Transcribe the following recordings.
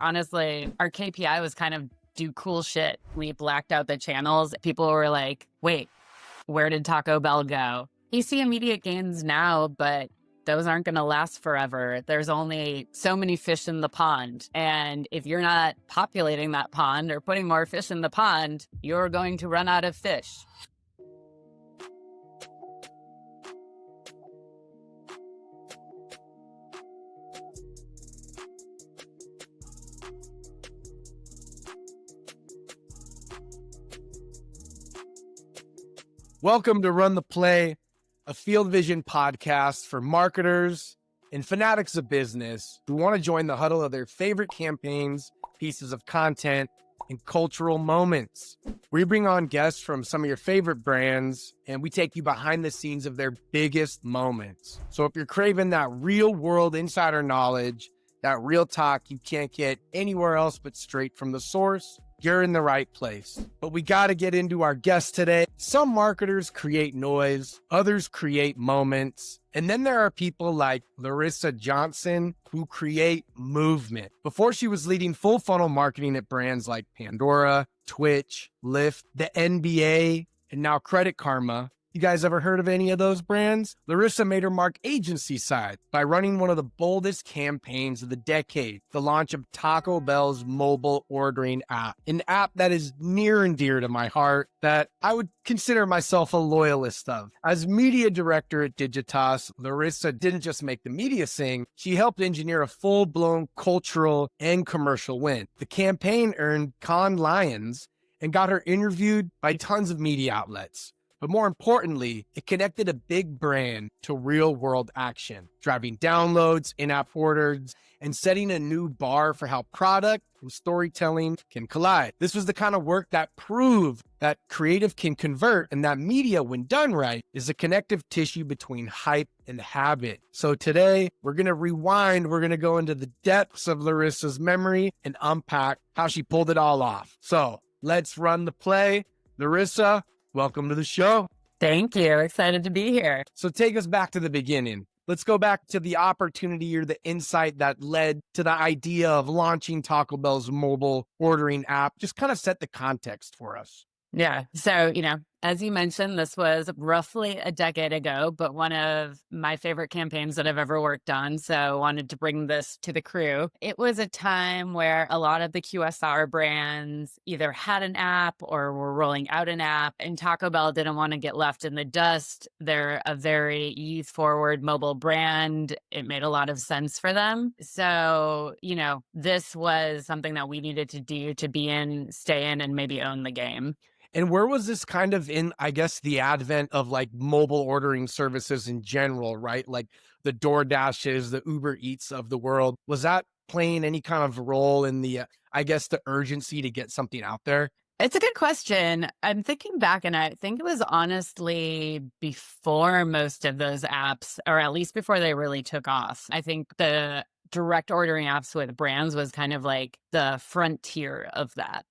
honestly, our KPI was kind of do cool shit. We blacked out the channels. People were like, wait, where did Taco Bell go? You see immediate gains now, but those aren't going to last forever. There's only so many fish in the pond. And if you're not populating that pond or putting more fish in the pond, you're going to run out of fish. Welcome to Run the Play, a Field Vision podcast for marketers and fanatics of business who want to join the huddle of their favorite campaigns, pieces of content, and cultural moments. We bring on guests from some of your favorite brands, and we take you behind the scenes of their biggest moments. So if you're craving that real world insider knowledge, that real talk you can't get anywhere else but straight from the source, you're in the right place. But we got to get into our guest today. Some marketers create noise, others create moments. And then there are people like Larisa Johnson who create movement. Before she was leading full funnel marketing at brands like Pandora, Twitch, Lyft, the NBA, and now Credit Karma. You guys ever heard of any of those brands? Larisa made her mark agency side by running one of the boldest campaigns of the decade, the launch of Taco Bell's mobile ordering app, an app that is near and dear to my heart that I would consider myself a loyalist of. As media director at Digitas, Larisa didn't just make the media sing, she helped engineer a full-blown cultural and commercial win. The campaign earned Cannes Lions and got her interviewed by tons of media outlets. But more importantly, it connected a big brand to real-world action, driving downloads, in-app orders, and setting a new bar for how product and storytelling can collide. This was the kind of work that proved that creative can convert and that media, when done right, is a connective tissue between hype and habit. So today, we're going to rewind. We're going to go into the depths of Larisa's memory and unpack how she pulled it all off. So let's run the play. Larisa, welcome to the show. Thank you. Excited to be here. So take us back to the beginning. Let's go back to the opportunity or the insight that led to the idea of launching Taco Bell's mobile ordering app. Just kind of set the context for us. Yeah. So, as you mentioned, this was roughly a decade ago, but one of my favorite campaigns that I've ever worked on. So I wanted to bring this to the crew. It was a time where a lot of the QSR brands either had an app or were rolling out an app, and Taco Bell didn't want to get left in the dust. They're a very youth-forward mobile brand. It made a lot of sense for them. So, this was something that we needed to do to be in, stay in, and maybe own the game. And where was this kind of in, I guess, the advent of like mobile ordering services in general, right? Like the DoorDashes, the Uber Eats of the world. Was that playing any kind of role in the, I guess, the urgency to get something out there? It's a good question. I'm thinking back, and I think it was honestly before most of those apps, or at least before they really took off. I think the direct ordering apps with brands was kind of like the frontier of that.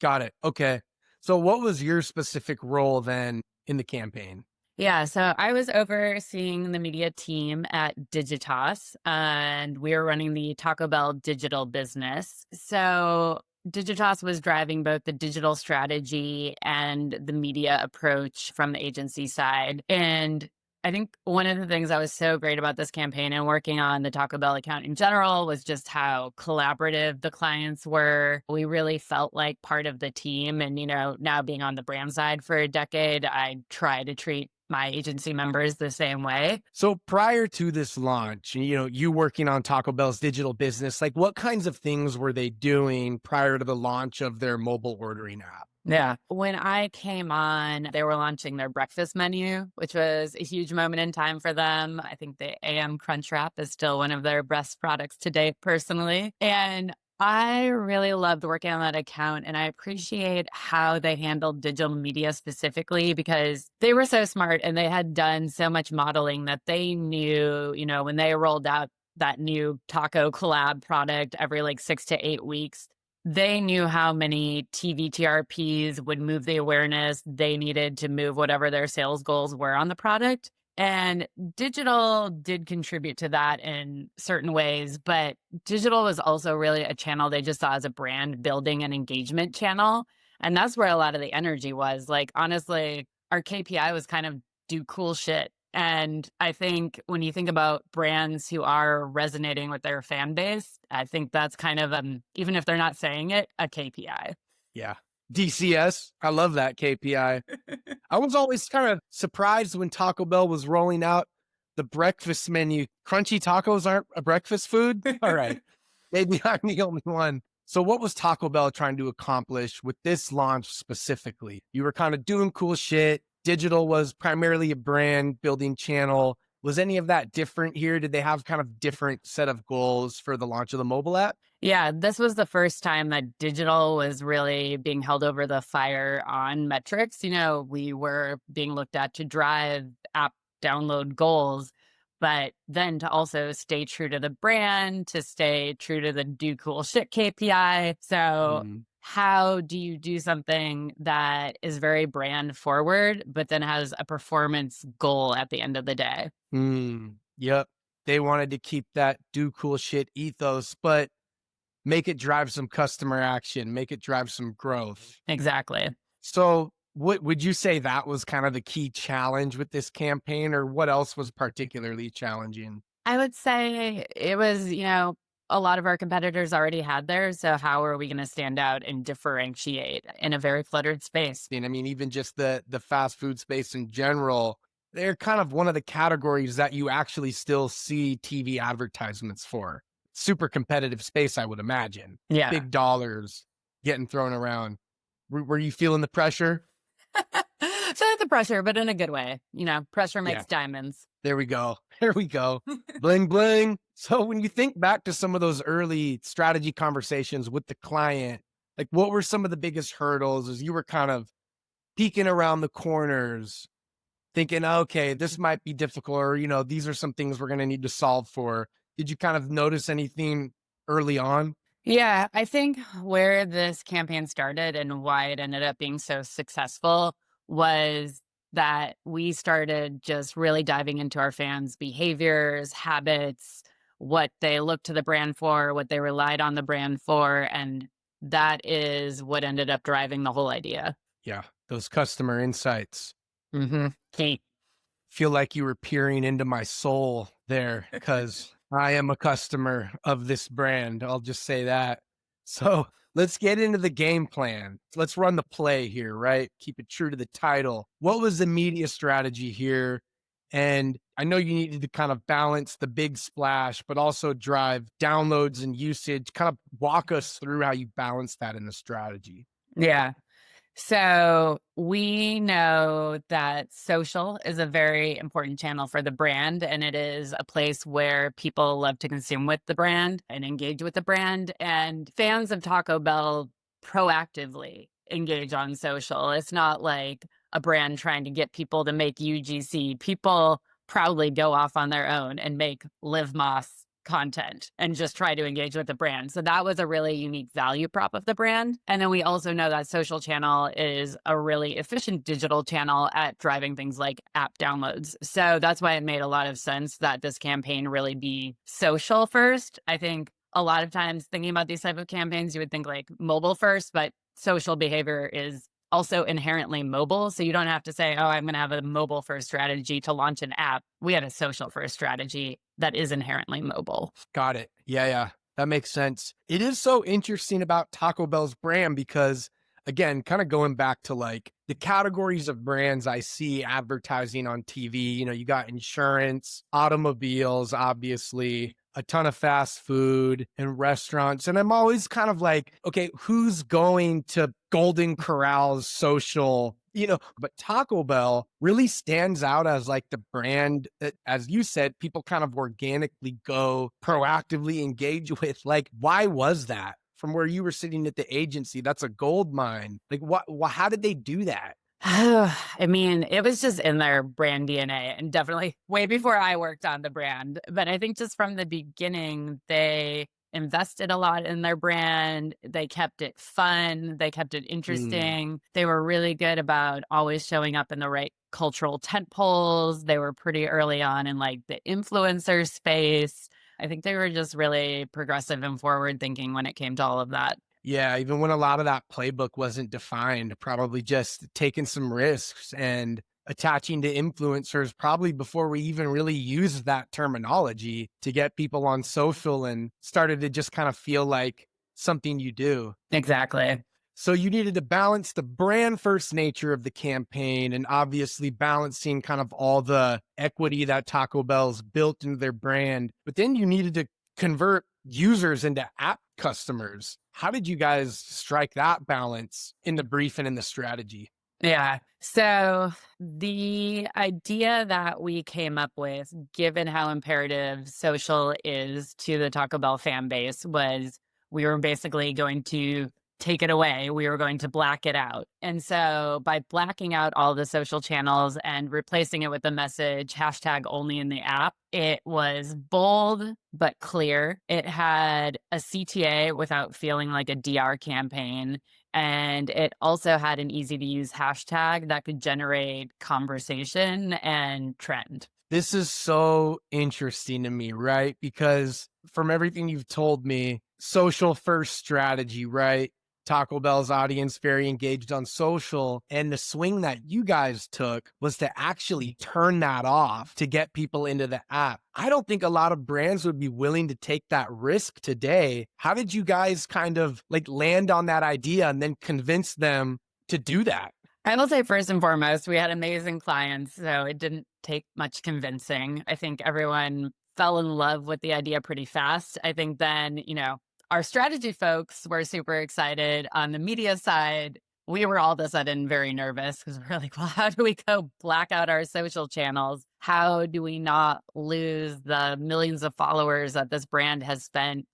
Got it. Okay. So what was your specific role then in the campaign? Yeah, so I was overseeing the media team at Digitas, and we were running the Taco Bell digital business. So Digitas was driving both the digital strategy and the media approach from the agency side. And I think one of the things that was so great about this campaign and working on the Taco Bell account in general was just how collaborative the clients were. We really felt like part of the team. And, now being on the brand side for a decade, I try to treat my agency members the same way. So prior to this launch, you working on Taco Bell's digital business, like what kinds of things were they doing prior to the launch of their mobile ordering app? Yeah. When I came on, they were launching their breakfast menu, which was a huge moment in time for them. I think the AM Crunch Wrap is still one of their best products to date, personally. And I really loved working on that account, and I appreciate how they handled digital media specifically because they were so smart and they had done so much modeling that they knew, when they rolled out that new taco collab product every 6 to 8 weeks, they knew how many TV TRPs would move the awareness they needed to move whatever their sales goals were on the product. And digital did contribute to that in certain ways, but digital was also really a channel they just saw as a brand building an engagement channel. And that's where a lot of the energy was. Like, honestly, our KPI was kind of do cool shit. And I think when you think about brands who are resonating with their fan base, I think that's kind of, even if they're not saying it, a KPI. Yeah. DCS. I love that KPI. I was always kind of surprised when Taco Bell was rolling out the breakfast menu. Crunchy tacos aren't a breakfast food? All right. Maybe I'm the only one. So what was Taco Bell trying to accomplish with this launch specifically? You were kind of doing cool shit. Digital was primarily a brand building channel. Was any of that different here? Did they have kind of different set of goals for the launch of the mobile app? Yeah, this was the first time that digital was really being held over the fire on metrics. We were being looked at to drive app download goals, but then to also stay true to the brand, to stay true to the do cool shit KPI. So, how do you do something that is very brand forward, but then has a performance goal at the end of the day? Yep. They wanted to keep that do cool shit ethos, but make it drive some customer action, make it drive some growth. Exactly. So what would you say that was kind of the key challenge with this campaign, or what else was particularly challenging? I would say it was, a lot of our competitors already had theirs. So how are we going to stand out and differentiate in a very cluttered space? And I mean, even just the fast food space in general, they're kind of one of the categories that you actually still see TV advertisements for. Super competitive space, I would imagine. Yeah. Big dollars getting thrown around. Were you feeling the pressure? So the pressure, but in a good way. Pressure makes diamonds. There we go. There we go. Bling, bling. So when you think back to some of those early strategy conversations with the client, like what were some of the biggest hurdles as you were kind of peeking around the corners, thinking, okay, this might be difficult, or, these are some things we're going to need to solve for. Did you kind of notice anything early on? Yeah, I think where this campaign started and why it ended up being so successful was that we started just really diving into our fans' behaviors, habits, what they looked to the brand for, what they relied on the brand for. And that is what ended up driving the whole idea. Yeah, those customer insights. Key. Feel like you were peering into my soul there because I am a customer of this brand. I'll just say that. So let's get into the game plan. Let's run the play here, right? Keep it true to the title. What was the media strategy here? And I know you needed to kind of balance the big splash, but also drive downloads and usage. Kind of walk us through how you balance that in the strategy. Yeah. So we know that social is a very important channel for the brand, and it is a place where people love to consume with the brand and engage with the brand. And fans of Taco Bell proactively engage on social. It's not like a brand trying to get people to make UGC. People proudly go off on their own and make Live Moss content and just try to engage with the brand. So that was a really unique value prop of the brand. And then we also know that social channel is a really efficient digital channel at driving things like app downloads. So that's why it made a lot of sense that this campaign really be social first. I think a lot of times thinking about these type of campaigns, you would think like mobile first, but social behavior is also inherently mobile. So you don't have to say, oh, I'm going to have a mobile first strategy to launch an app. We had a social first strategy that is inherently mobile. Got it. Yeah. That makes sense. It is so interesting about Taco Bell's brand because, again, kind of going back to like the categories of brands I see advertising on TV, you got insurance, automobiles, obviously, a ton of fast food and restaurants. And I'm always kind of like, okay, who's going to Golden Corral's social? But Taco Bell really stands out as like the brand that, as you said, people kind of organically go proactively engage with. Like, why was that? From where you were sitting at the agency, that's a gold mine. Like, how did they do that? I mean, it was just in their brand DNA and definitely way before I worked on the brand. But I think just from the beginning, they invested a lot in their brand. They kept it fun. They kept it Mm. interesting. They were really good about always showing up in the right cultural tent poles. They were pretty early on in like the influencer space. I think they were just really progressive and forward thinking when it came to all of that. Yeah, even when a lot of that playbook wasn't defined, probably just taking some risks and attaching to influencers probably before we even really used that terminology to get people on social and started to just kind of feel like something you do. Exactly. So you needed to balance the brand first nature of the campaign and obviously balancing kind of all the equity that Taco Bell's built into their brand. But then you needed to convert users into app customers. How did you guys strike that balance in the brief and in the strategy? Yeah. So the idea that we came up with, given how imperative social is to the Taco Bell fan base, was we were basically going to take it away. We were going to black it out. And so by blacking out all the social channels and replacing it with the message hashtag only in the app, it was bold but clear. It had a CTA without feeling like a DR campaign. And it also had an easy to use hashtag that could generate conversation and trend. This is so interesting to me, right? Because from everything you've told me, social first strategy, right? Taco Bell's audience very engaged on social. And the swing that you guys took was to actually turn that off to get people into the app. I don't think a lot of brands would be willing to take that risk today. How did you guys kind of like land on that idea and then convince them to do that? I will say, first and foremost, we had amazing clients, so it didn't take much convincing. I think everyone fell in love with the idea pretty fast. I think then, our strategy folks were super excited. On the media side, we were all of a sudden very nervous because we're like, well, how do we go black out our social channels? How do we not lose the millions of followers that this brand has spent,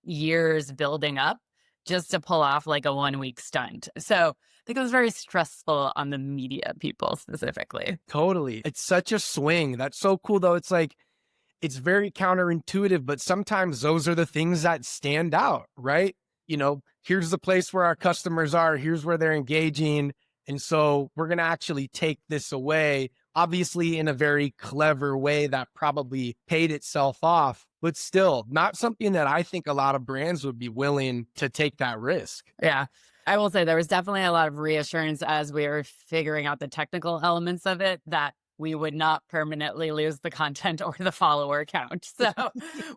years building up just to pull off like a 1 week stunt? So I think it was very stressful on the media people specifically. Totally. It's such a swing. That's so cool, though. It's like, it's very counterintuitive, but sometimes those are the things that stand out, right? Here's the place where our customers are, here's where they're engaging. And so we're going to actually take this away, obviously in a very clever way that probably paid itself off, but still not something that I think a lot of brands would be willing to take that risk. Yeah. I will say there was definitely a lot of reassurance as we were figuring out the technical elements of it that we would not permanently lose the content or the follower count. So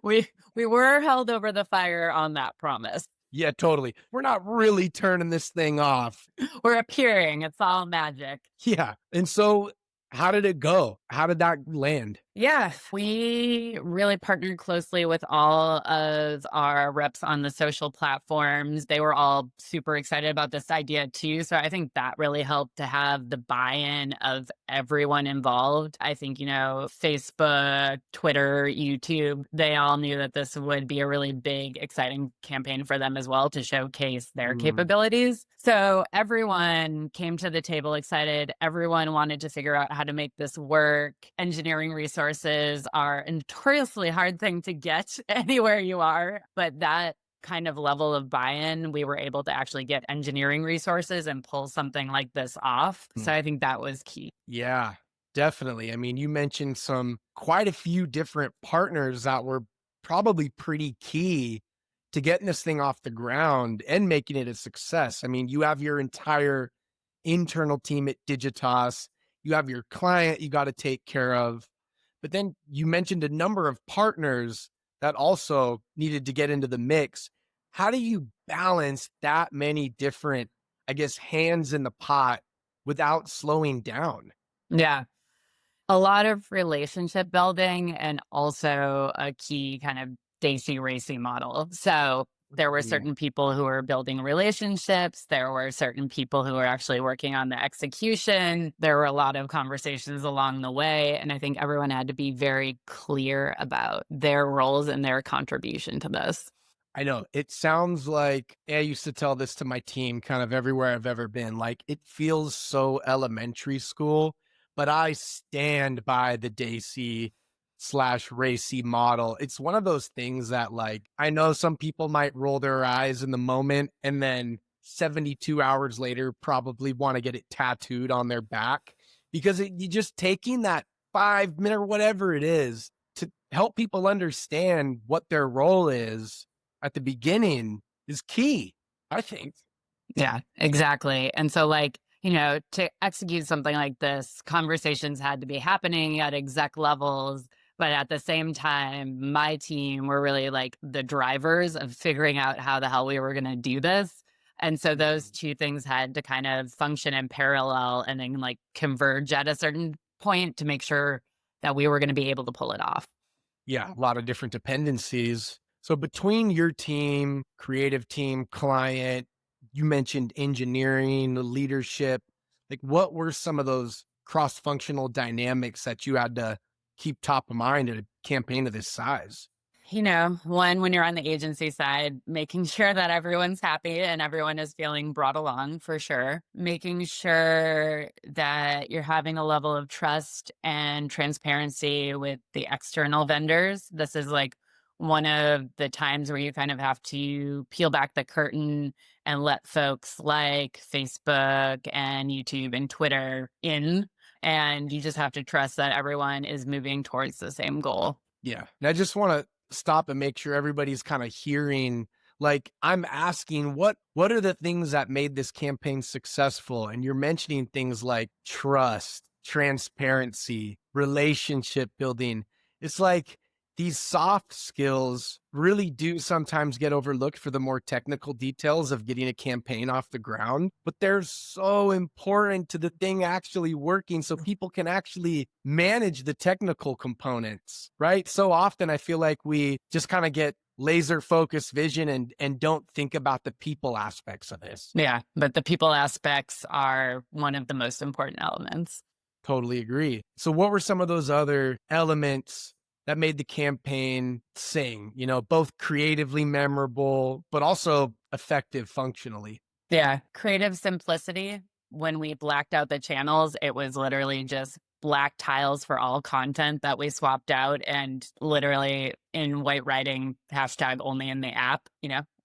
we were held over the fire on that promise. Yeah, totally. We're not really turning this thing off. We're appearing. It's all magic. Yeah. And so how did it go? How did that land? Yeah, we really partnered closely with all of our reps on the social platforms. They were all super excited about this idea too. So I think that really helped to have the buy-in of everyone involved. I think, Facebook, Twitter, YouTube, they all knew that this would be a really big, exciting campaign for them as well to showcase their capabilities. So everyone came to the table excited. Everyone wanted to figure out how to make this work. Engineering resources are a notoriously hard thing to get anywhere you are, but that kind of level of buy-in, we were able to actually get engineering resources and pull something like this off. So I think that was key. Yeah, definitely. I mean, you mentioned quite a few different partners that were probably pretty key to getting this thing off the ground and making it a success. I mean, you have your entire internal team at Digitas, you have your client you got to take care of, but then you mentioned a number of partners that also needed to get into the mix. How do you balance that many different, I guess, hands in the pot without slowing down? Yeah. A lot of relationship building and also a key kind of Daisy racing model. So there were certain people who were building relationships. There were certain people who were actually working on the execution. There were a lot of conversations along the way. And I think everyone had to be very clear about their roles and their contribution to this. I know it sounds like I used to tell this to my team kind of everywhere I've ever been. Like it feels so elementary school, but I stand by the Daisy slash racy model. It's one of those things that, like, I know some people might roll their eyes in the moment and then 72 hours later probably want to get it tattooed on their back because you just taking that 5 minute or whatever it is to help people understand what their role is at the beginning is key, I think. Yeah, exactly. And so, like, to execute something like this, conversations had to be happening at exec levels. But at the same time, my team were really like the drivers of figuring out how the hell we were going to do this. And so those two things had to kind of function in parallel and then like converge at a certain point to make sure that we were going to be able to pull it off. Yeah, a lot of different dependencies. So between your team, creative team, client, you mentioned engineering, leadership, like what were some of those cross-functional dynamics that you had to keep top of mind at a campaign of this size? One, when you're on the agency side, making sure that everyone's happy and everyone is feeling brought along for sure. Making sure that you're having a level of trust and transparency with the external vendors. This is like one of the times where you kind of have to peel back the curtain and let folks like Facebook and YouTube and Twitter in. And you just have to trust that everyone is moving towards the same goal. Yeah. And I just want to stop and make sure everybody's kind of hearing, like, I'm asking what are the things that made this campaign successful? And you're mentioning things like trust, transparency, relationship building. It's like these soft skills really do sometimes get overlooked for the more technical details of getting a campaign off the ground, but they're so important to the thing actually working so people can actually manage the technical components, right? So often I feel like we just kind of get laser focused vision and don't think about the people aspects of this. Yeah, but the people aspects are one of the most important elements. Totally agree. So what were some of those other elements that made the campaign sing, both creatively memorable, but also effective functionally? Yeah, creative simplicity. When we blacked out the channels, it was literally just black tiles for all content that we swapped out and literally in white writing, hashtag only in the app.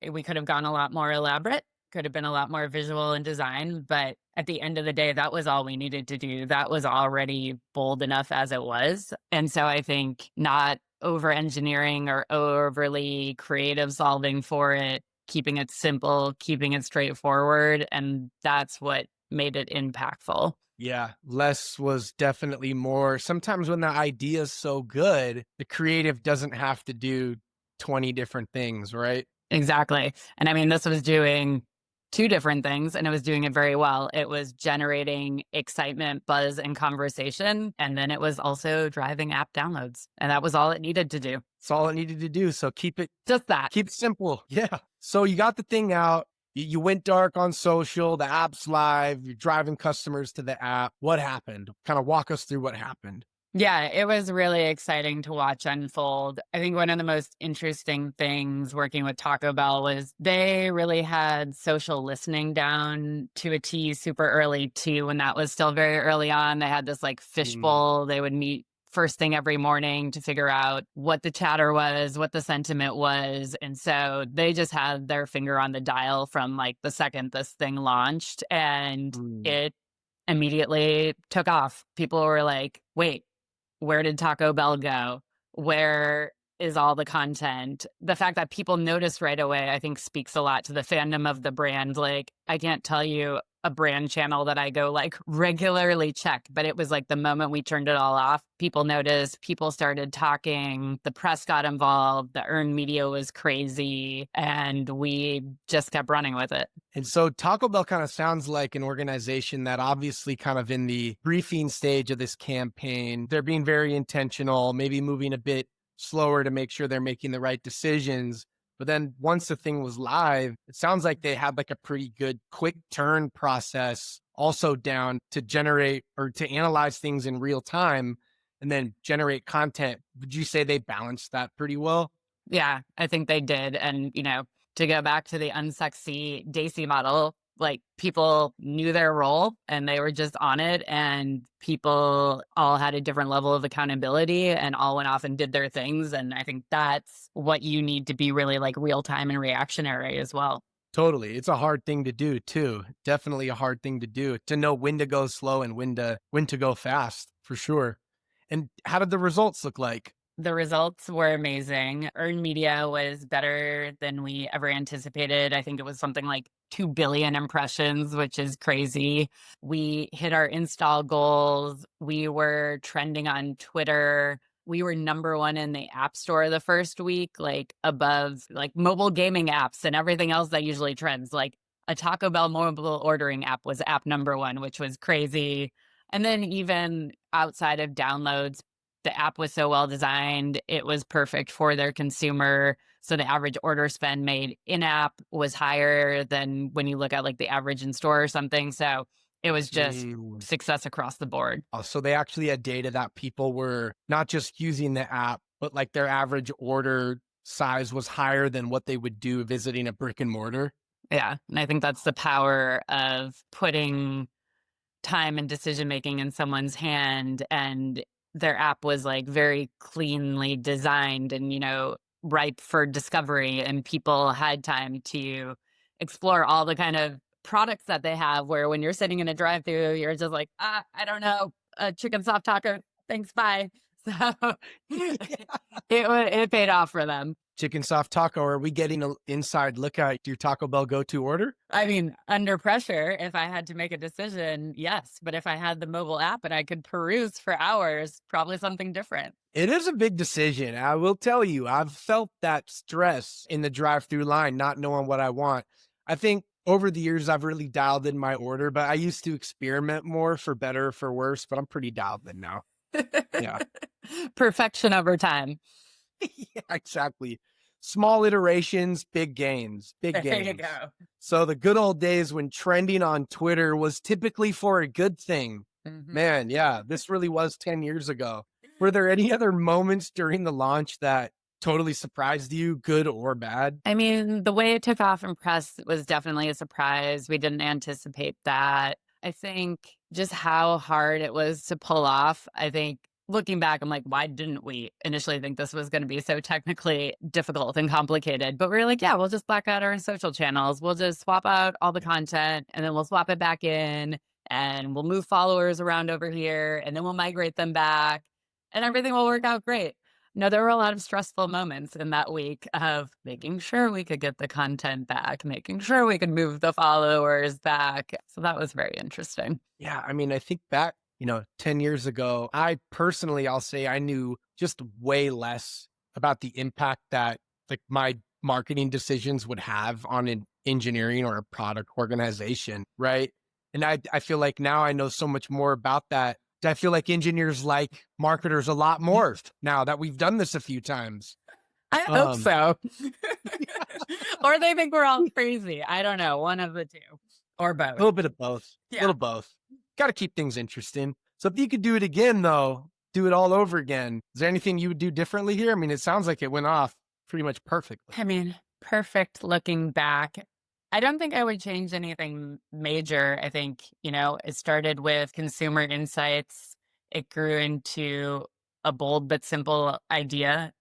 We could have gone a lot more elaborate, could have been a lot more visual and design, but at the end of the day, that was all we needed to do. That was already bold enough as it was. And so I think not over engineering or overly creative solving for it, keeping it simple, keeping it straightforward. And that's what made it impactful. Yeah, less was definitely more. Sometimes when the idea is so good, the creative doesn't have to do 20 different things, right? Exactly. And I mean, this was doing two different things and it was doing it very well. It was generating excitement, buzz, and conversation. And then it was also driving app downloads. And that was all it needed to do. It's all it needed to do. So keep it simple. Yeah. So you got the thing out. You went dark on social, the app's live, you're driving customers to the app. What happened? Kind of walk us through what happened. Yeah, it was really exciting to watch unfold. I think one of the most interesting things working with Taco Bell was they really had social listening down to a T super early too. When that was still very early on, they had this like fishbowl. They would meet first thing every morning to figure out what the chatter was, what the sentiment was. And so they just had their finger on the dial from like the second this thing launched and it immediately took off. People were like, wait, where did Taco Bell go? Where is all the content? The fact that people noticed right away, I think speaks a lot to the fandom of the brand. Like, I can't tell you a brand channel that I go like regularly check, but it was like the moment we turned it all off, people noticed, people started talking, the press got involved, the earned media was crazy, and we just kept running with it. And so Taco Bell kind of sounds like an organization that obviously kind of in the briefing stage of this campaign, they're being very intentional, maybe moving a bit slower to make sure they're making the right decisions. But then once the thing was live, it sounds like they had like a pretty good quick turn process also down to generate or to analyze things in real time and then generate content. Would you say they balanced that pretty well? Yeah, I think they did. And, to go back to the unsexy Daisy model, like people knew their role and they were just on it, and people all had a different level of accountability and all went off and did their things. And I think that's what you need to be really like real time and reactionary as well. Totally. It's a hard thing to do too. Definitely a hard thing to do, to know when to go slow and when to go fast, for sure. And how did the results look like? The results were amazing. Earned media was better than we ever anticipated. I think it was something like 2 billion impressions, which is crazy. We hit our install goals. We were trending on Twitter. We were number one in the App Store the first week, like above like mobile gaming apps and everything else that usually trends. Like a Taco Bell mobile ordering app was app number one, which was crazy. And then even outside of downloads, the app was so well designed. It was perfect for their consumer. So the average order spend made in app was higher than when you look at like the average in store or something. So it was just Mm. success across the board. Oh, so they actually had data that people were not just using the app, but like their average order size was higher than what they would do visiting a brick and mortar. Yeah. And I think that's the power of putting time and decision making in someone's hand. And their app was like very cleanly designed and, ripe for discovery. And people had time to explore all the kind of products that they have, where when you're sitting in a drive through, you're just like, I don't know, a chicken soft taco. Thanks. Bye. So it paid off for them. Chicken soft taco. Are we getting an inside look at your Taco Bell go-to order? I mean, under pressure, if I had to make a decision, yes. But if I had the mobile app and I could peruse for hours, probably something different. It is a big decision. I will tell you, I've felt that stress in the drive-through line, not knowing what I want. I think over the years, I've really dialed in my order, but I used to experiment more, for better or for worse, but I'm pretty dialed in now. Yeah. Perfection over time. Yeah, exactly. Small iterations, big gains, big There you gains. go. So the good old days when trending on Twitter was typically for a good thing. Mhm. Man, yeah, this really was 10 years ago. Were there any other moments during the launch that totally surprised you, good or bad? I mean, the way it took off in press was definitely a surprise. We didn't anticipate that. I think just how hard it was to pull off. I think looking back, I'm like, why didn't we initially think this was going to be so technically difficult and complicated? But we were like, yeah, we'll just black out our social channels. We'll just swap out all the content and then we'll swap it back in and we'll move followers around over here and then we'll migrate them back and everything will work out great. No, there were a lot of stressful moments in that week of making sure we could get the content back, making sure we could move the followers back. So that was very interesting. Yeah, I mean, I think back, 10 years ago, I personally, I'll say I knew just way less about the impact that like my marketing decisions would have on an engineering or a product organization, right? And I feel like now I know so much more about that. I feel like engineers like marketers a lot more now that we've done this a few times. I hope so. Or they think we're all crazy. I don't know. One of the two. Or A both. little bit of both. A Yeah. little both. Got to keep things interesting. So if you could do it again, though, do it all over again. Is there anything you would do differently here? I mean, it sounds like it went off pretty much perfectly. I mean, perfect looking back. I don't think I would change anything major. I think, it started with consumer insights. It grew into a bold but simple idea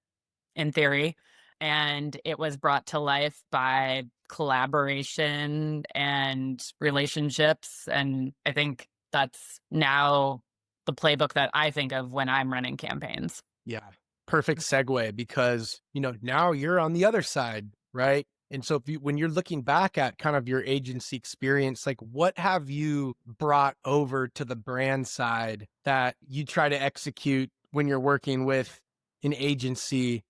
in theory. And it was brought to life by collaboration and relationships. And I think that's now the playbook that I think of when I'm running campaigns. Yeah. Perfect segue because, now you're on the other side, right? And so when you're looking back at kind of your agency experience, like what have you brought over to the brand side that you try to execute when you're working with an agency,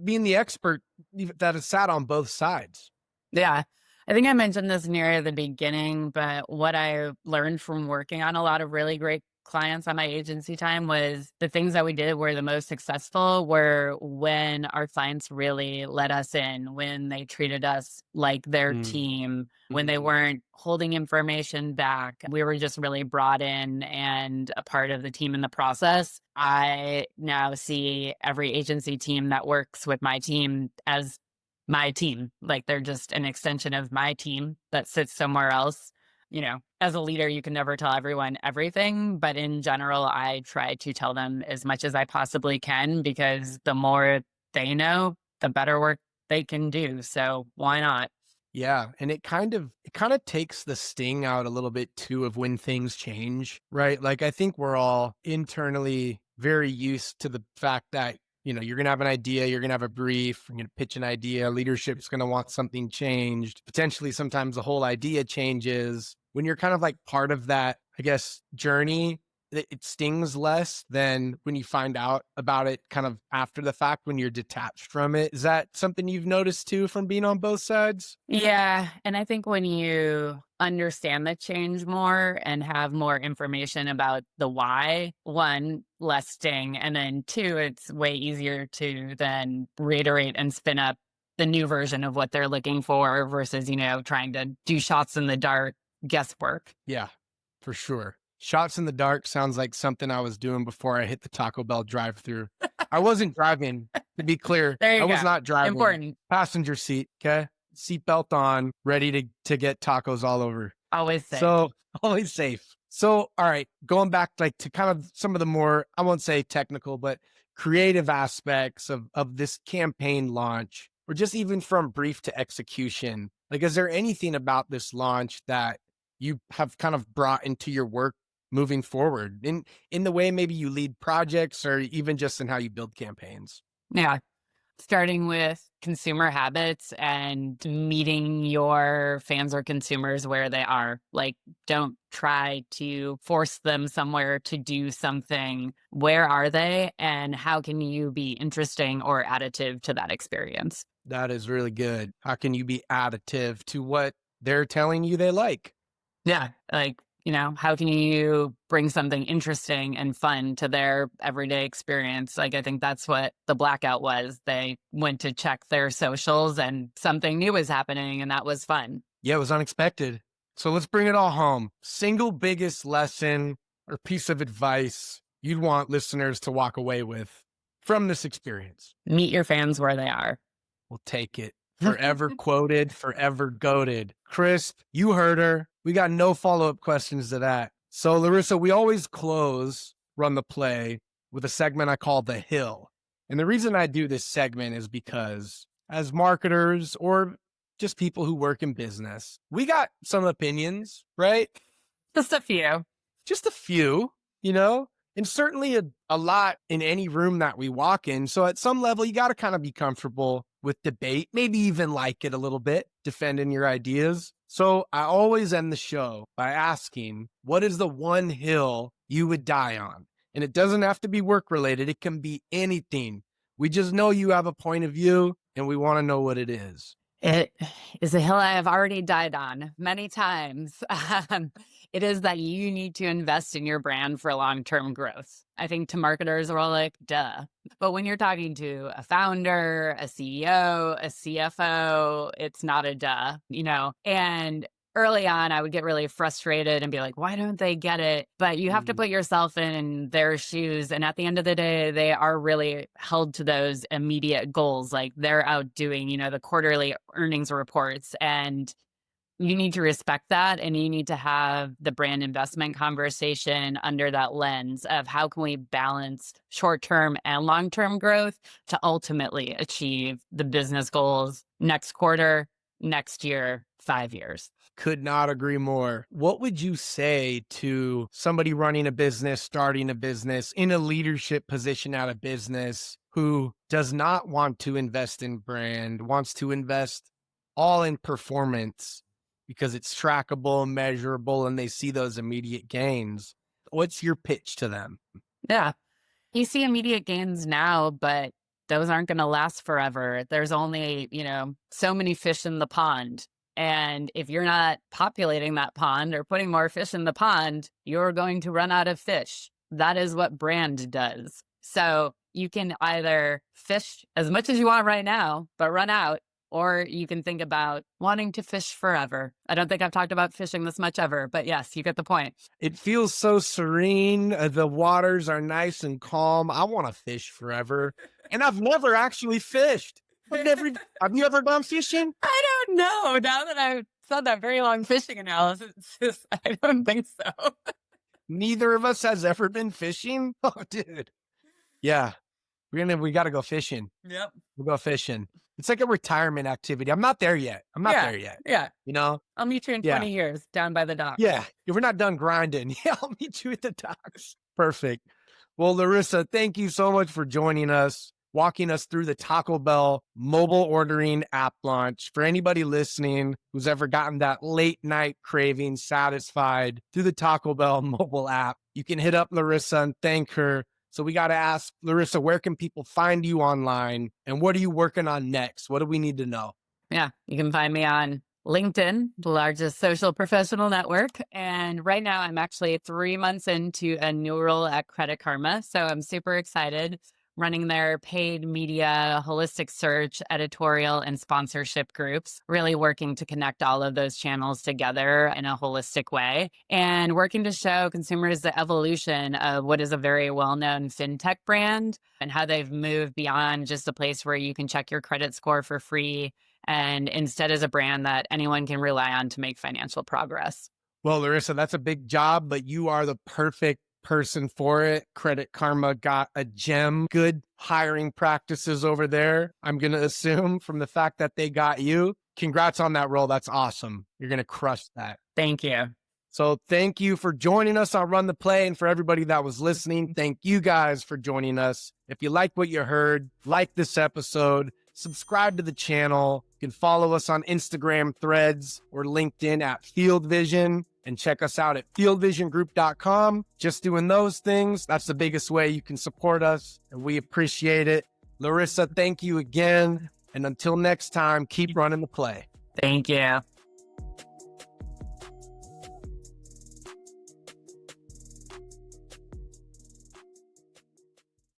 being the expert that has sat on both sides? Yeah. I think I mentioned this near the beginning, but what I learned from working on a lot of really great clients on my agency time was the things that we did were the most successful were when our clients really let us in, when they treated us like their team, when they weren't holding information back. We were just really brought in and a part of the team in the process. I now see every agency team that works with my team as my team. Like they're just an extension of my team that sits somewhere else. As a leader, you can never tell everyone everything, but in general, I try to tell them as much as I possibly can because the more they know, the better work they can do. So why not? Yeah, and it kind of takes the sting out a little bit too of when things change, right? Like I think we're all internally very used to the fact that, you're going to have an idea, you're going to have a brief, you're going to pitch an idea, leadership's going to want something changed. Potentially sometimes the whole idea changes. When you're kind of like part of that, I guess, journey, it stings less than when you find out about it kind of after the fact when you're detached from it. Is that something you've noticed too from being on both sides? Yeah. And I think when you understand the change more and have more information about the why, one, less sting. And then two, it's way easier to then reiterate and spin up the new version of what they're looking for versus, trying to do shots in the dark guesswork. Yeah, for sure. Shots in the dark sounds like something I was doing before I hit the Taco Bell drive-through. I wasn't driving, to be clear. There you I was go. not driving. Important. Passenger seat, okay? Seatbelt on, ready to get tacos all over. Always safe. So, always safe. So, all right, going back like to kind of some of the more, I won't say technical, but creative aspects of this campaign launch, or just even from brief to execution. Like, is there anything about this launch that you have kind of brought into your work moving forward in the way maybe you lead projects or even just in how you build campaigns? Yeah. Starting with consumer habits and meeting your fans or consumers where they are. Like, don't try to force them somewhere to do something. Where are they? And how can you be interesting or additive to that experience? That is really good. How can you be additive to what they're telling you they like? Yeah. Like, how can you bring something interesting and fun to their everyday experience? Like, I think that's what the Blackout was. They went to check their socials and something new was happening, and that was fun. Yeah, it was unexpected. So let's bring it all home. Single biggest lesson or piece of advice you'd want listeners to walk away with from this experience? Meet your fans where they are. We'll take it. Forever quoted, forever goated. Crisp, you heard her. We got no follow-up questions to that. So Larisa, we always close Run the Play with a segment I call The Hill. And the reason I do this segment is because as marketers or just people who work in business, we got some opinions, right? Just a few. Just a few, and certainly a lot in any room that we walk in. So at some level, you got to kind of be comfortable with debate, maybe even like it a little bit, defending your ideas. So I always end the show by asking, what is the one hill you would die on? And it doesn't have to be work related. It can be anything. We just know you have a point of view and we want to know what it is. It is a hill I have already died on many times. It is that you need to invest in your brand for long-term growth. I think to marketers, we're all like, duh. But when you're talking to a founder, a CEO, a CFO, it's not a duh, And early on, I would get really frustrated and be like, why don't they get it? But you have to put yourself in their shoes. And at the end of the day, they are really held to those immediate goals. Like they're out doing, the quarterly earnings reports. And you need to respect that. And you need to have the brand investment conversation under that lens of how can we balance short-term and long-term growth to ultimately achieve the business goals next quarter, next year, 5 years. Could not agree more. What would you say to somebody running a business, starting a business, in a leadership position at a business who does not want to invest in brand, wants to invest all in performance because it's trackable, measurable, and they see those immediate gains? What's your pitch to them? Yeah. You see immediate gains now, but those aren't going to last forever. There's only, so many fish in the pond. And if you're not populating that pond or putting more fish in the pond, you're going to run out of fish. That is what brand does. So you can either fish as much as you want right now, but run out, or you can think about wanting to fish forever. I don't think I've talked about fishing this much ever, but yes, you get the point. It feels so serene. The waters are nice and calm. I want to fish forever. And I've never actually fished. Have you ever gone fishing? I don't know. Now that I've said that very long fishing analysis, it's just, I don't think so. Neither of us has ever been fishing. Oh, dude. Yeah. We got to go fishing. Yep. We'll go fishing. It's like a retirement activity. I'm not there yet. Yeah. You know? I'll meet you in Yeah. 20 years down by the dock. Yeah. If we're not done grinding, yeah, I'll meet you at the docks. Perfect. Well, Larisa, thank you so much for joining us, walking us through the Taco Bell mobile ordering app launch. For anybody listening who's ever gotten that late night craving satisfied through the Taco Bell mobile app, you can hit up Larisa and thank her. So we got to ask, Larisa, where can people find you online and what are you working on next? What do we need to know? Yeah, you can find me on LinkedIn, the largest social professional network. And right now I'm actually 3 months into a new role at Credit Karma. So I'm super excited, running their paid media, holistic search, editorial, and sponsorship groups, really working to connect all of those channels together in a holistic way and working to show consumers the evolution of what is a very well-known fintech brand and how they've moved beyond just a place where you can check your credit score for free and instead is a brand that anyone can rely on to make financial progress. Well, Larisa, that's a big job, but you are the perfect person for it. Credit Karma got a gem, good hiring practices over there. I'm going to assume from the fact that they got you. Congrats on that role. That's awesome. You're going to crush that. Thank you. So thank you for joining us on Run the Play. And for everybody that was listening, thank you guys for joining us. If you like what you heard, like this episode, subscribe to the channel. You can follow us on Instagram, Threads, or LinkedIn at Field Vision. And check us out at fieldvisiongroup.com. Just doing those things, that's the biggest way you can support us, and we appreciate it. Larisa, thank you again. And until next time, keep running the play. Thank you.